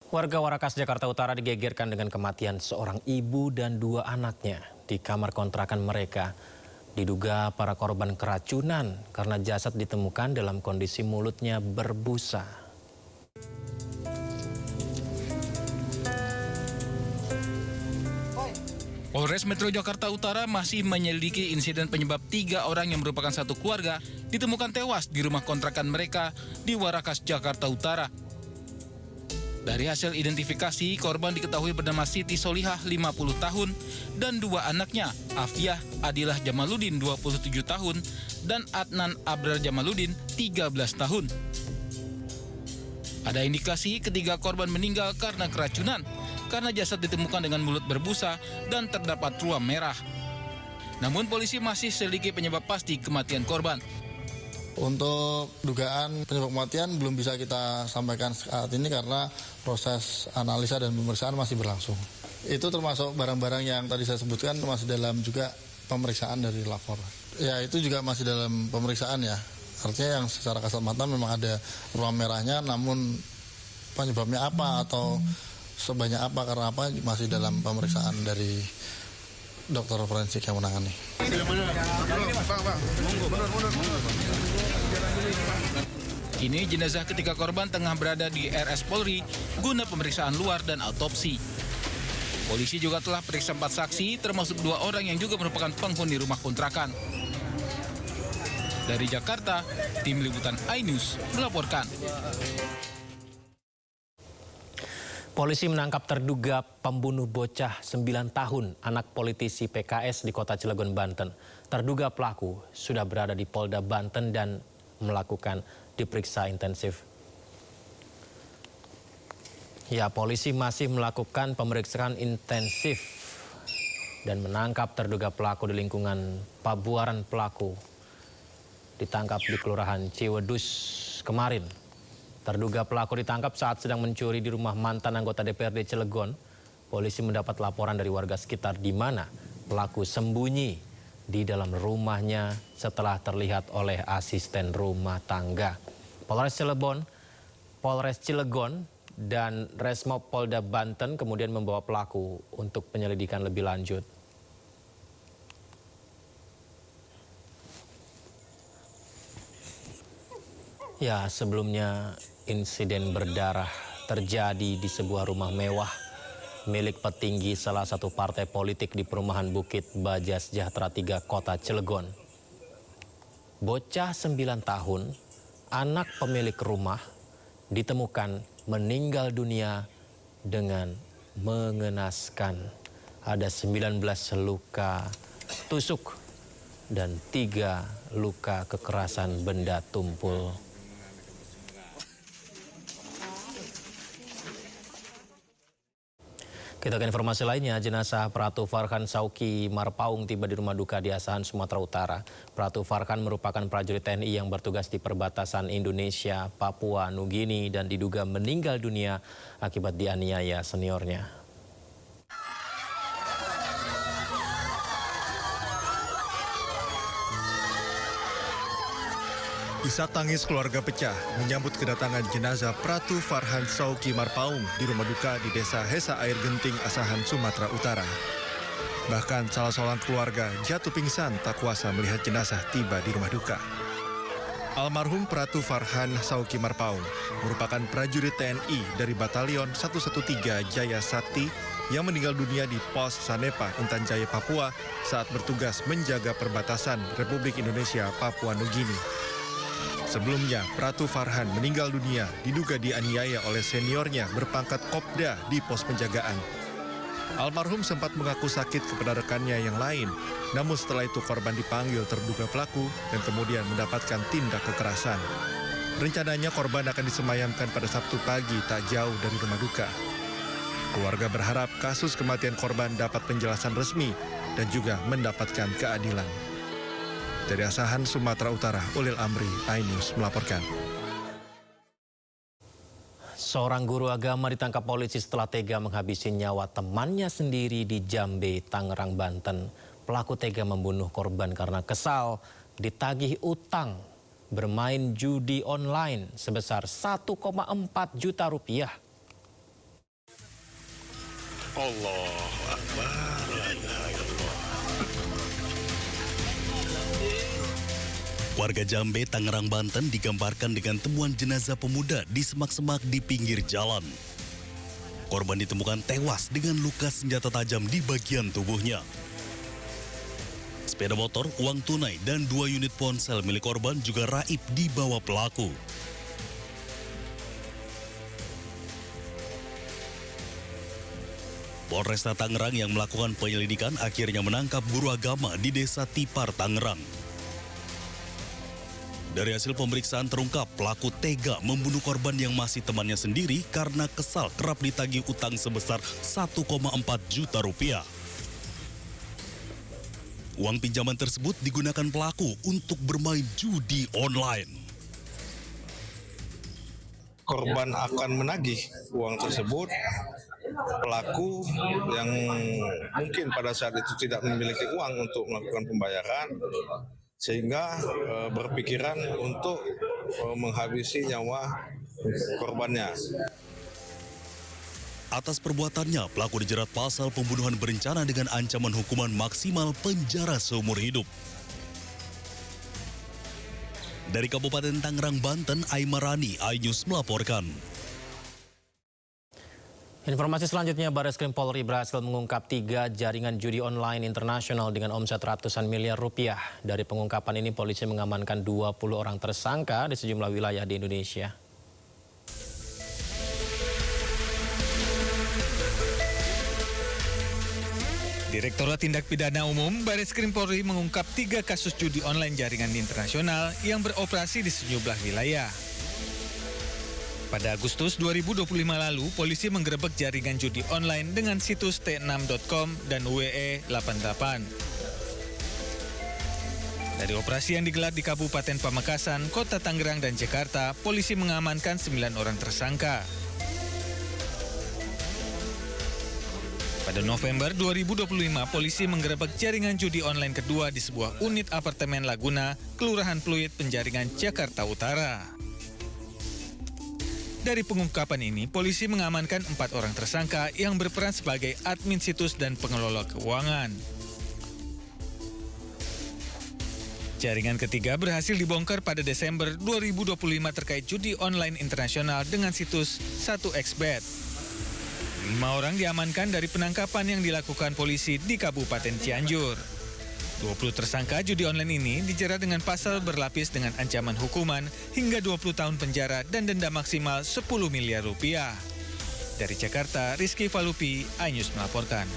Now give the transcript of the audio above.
Warga Warakas, Jakarta Utara digegerkan dengan kematian seorang ibu dan dua anaknya di kamar kontrakan mereka. Diduga para korban keracunan karena jasad ditemukan dalam kondisi mulutnya berbusa. Polres Metro Jakarta Utara masih menyelidiki insiden penyebab 3 orang yang merupakan satu keluarga ditemukan tewas di rumah kontrakan mereka di Warakas, Jakarta Utara. Dari hasil identifikasi, korban diketahui bernama Siti Solihah 50 tahun dan dua anaknya, Afiah Adilah Jamaluddin 27 tahun dan Adnan Abrar Jamaluddin 13 tahun. Ada indikasi ketiga korban meninggal karena keracunan, karena jasad ditemukan dengan mulut berbusa dan terdapat ruam merah. Namun polisi masih selidiki penyebab pasti kematian korban. Untuk dugaan penyebab kematian belum bisa kita sampaikan saat ini karena proses analisa dan pemeriksaan masih berlangsung. Itu termasuk barang-barang yang tadi saya sebutkan masih dalam juga pemeriksaan dari lapor. Ya itu juga masih dalam pemeriksaan ya. Artinya yang secara kasat mata memang ada ruam merahnya, namun penyebabnya apa atau sebanyak apa karena apa masih dalam pemeriksaan dari dokter forensik yang menangani. Kini jenazah ketiga korban tengah berada di RS Polri guna pemeriksaan luar dan autopsi. Polisi juga telah periksa 4 saksi termasuk 2 orang yang juga merupakan penghuni rumah kontrakan. Dari Jakarta, tim liputan iNews melaporkan. Polisi menangkap terduga pembunuh bocah 9 tahun anak politisi PKS di kota Cilegon, Banten. Terduga pelaku sudah berada di Polda Banten dan melakukan diperiksa intensif. Ya, polisi masih melakukan pemeriksaan intensif dan menangkap terduga pelaku di lingkungan Pabuaran. Pelaku ditangkap di Kelurahan Ciwedus kemarin. Terduga pelaku ditangkap saat sedang mencuri di rumah mantan anggota DPRD Cilegon. Polisi mendapat laporan dari warga sekitar di mana pelaku sembunyi di dalam rumahnya setelah terlihat oleh asisten rumah tangga. Polres Cilegon dan Resmob Polda Banten kemudian membawa pelaku untuk penyelidikan lebih lanjut. Ya, sebelumnya insiden berdarah terjadi di sebuah rumah mewah milik petinggi salah satu partai politik di perumahan Bukit Baja Sejahtera 3 Kota Cilegon. Bocah 9 tahun, anak pemilik rumah, ditemukan meninggal dunia dengan mengenaskan. Ada 19 luka tusuk dan 3 luka kekerasan benda tumpul. Kita ke informasi lainnya, jenazah Pratu Farhan Sauki Marpaung tiba di rumah duka di Asahan, Sumatera Utara. Pratu Farhan merupakan prajurit TNI yang bertugas di perbatasan Indonesia, Papua Nugini dan diduga meninggal dunia akibat dianiaya seniornya. Isak tangis keluarga pecah menyambut kedatangan jenazah Pratu Farhan Sauki Marpaung di rumah duka di Desa Hesa Air Genting, Asahan, Sumatera Utara. Bahkan salah seorang keluarga jatuh pingsan tak kuasa melihat jenazah tiba di rumah duka. Almarhum Pratu Farhan Sauki Marpaung merupakan prajurit TNI dari Batalion 113 Jaya Sakti yang meninggal dunia di Pos Sanepa, Intan Jaya, Papua saat bertugas menjaga perbatasan Republik Indonesia Papua Nugini. Sebelumnya, Pratu Farhan meninggal dunia diduga dianiaya oleh seniornya berpangkat Kopda di pos penjagaan. Almarhum sempat mengaku sakit kepada rekannya yang lain, namun setelah itu korban dipanggil terduga pelaku dan kemudian mendapatkan tindak kekerasan. Rencananya korban akan disemayamkan pada Sabtu pagi tak jauh dari rumah duka. Keluarga berharap kasus kematian korban dapat penjelasan resmi dan juga mendapatkan keadilan. Dari Asahan, Sumatera Utara, Ulil Amri, iNews melaporkan. Seorang guru agama ditangkap polisi setelah tega menghabisi nyawa temannya sendiri di Jambe, Tangerang, Banten. Pelaku tega membunuh korban karena kesal ditagih utang bermain judi online sebesar 1,4 juta rupiah. Allahu Akbar. Warga Jambe, Tangerang, Banten digambarkan dengan temuan jenazah pemuda di semak-semak di pinggir jalan. Korban ditemukan tewas dengan luka senjata tajam di bagian tubuhnya. Sepeda motor, uang tunai, dan 2 unit ponsel milik korban juga raib dibawa pelaku. Polresta Tangerang yang melakukan penyelidikan akhirnya menangkap guru agama di Desa Tipar, Tangerang. Dari hasil pemeriksaan terungkap pelaku tega membunuh korban yang masih temannya sendiri karena kesal kerap ditagih utang sebesar 1,4 juta rupiah. Uang pinjaman tersebut digunakan pelaku untuk bermain judi online. Korban akan menagih uang tersebut. Pelaku yang mungkin pada saat itu tidak memiliki uang untuk melakukan pembayaran, sehingga berpikiran untuk menghabisi nyawa korbannya. Atas perbuatannya, pelaku dijerat pasal pembunuhan berencana dengan ancaman hukuman maksimal penjara seumur hidup. Dari Kabupaten Tangerang, Banten, Aimarani, iNews melaporkan. Informasi selanjutnya, Barreskrim Polri berhasil mengungkap 3 jaringan judi online internasional dengan omset ratusan miliar rupiah. Dari pengungkapan ini, polisi mengamankan 20 orang tersangka di sejumlah wilayah di Indonesia. Direktorat Tindak Pidana Umum Barreskrim Polri mengungkap 3 kasus judi online jaringan internasional yang beroperasi di sejumlah wilayah. Pada Agustus 2025 lalu, polisi menggerebek jaringan judi online dengan situs t6.com dan WE88. Dari operasi yang digelar di Kabupaten Pamekasan, Kota Tangerang, dan Jakarta, polisi mengamankan 9 orang tersangka. Pada November 2025, polisi menggerebek jaringan judi online kedua di sebuah unit apartemen Laguna, Kelurahan Pluit, Penjaringan, Jakarta Utara. Dari pengungkapan ini, polisi mengamankan 4 orang tersangka yang berperan sebagai admin situs dan pengelola keuangan. Jaringan ketiga berhasil dibongkar pada Desember 2025 terkait judi online internasional dengan situs 1xBet. 5 orang diamankan dari penangkapan yang dilakukan polisi di Kabupaten Cianjur. 20 tersangka judi online ini dijerat dengan pasal berlapis dengan ancaman hukuman hingga 20 tahun penjara dan denda maksimal 10 miliar rupiah. Dari Jakarta, Rizky Falupi, iNews melaporkan.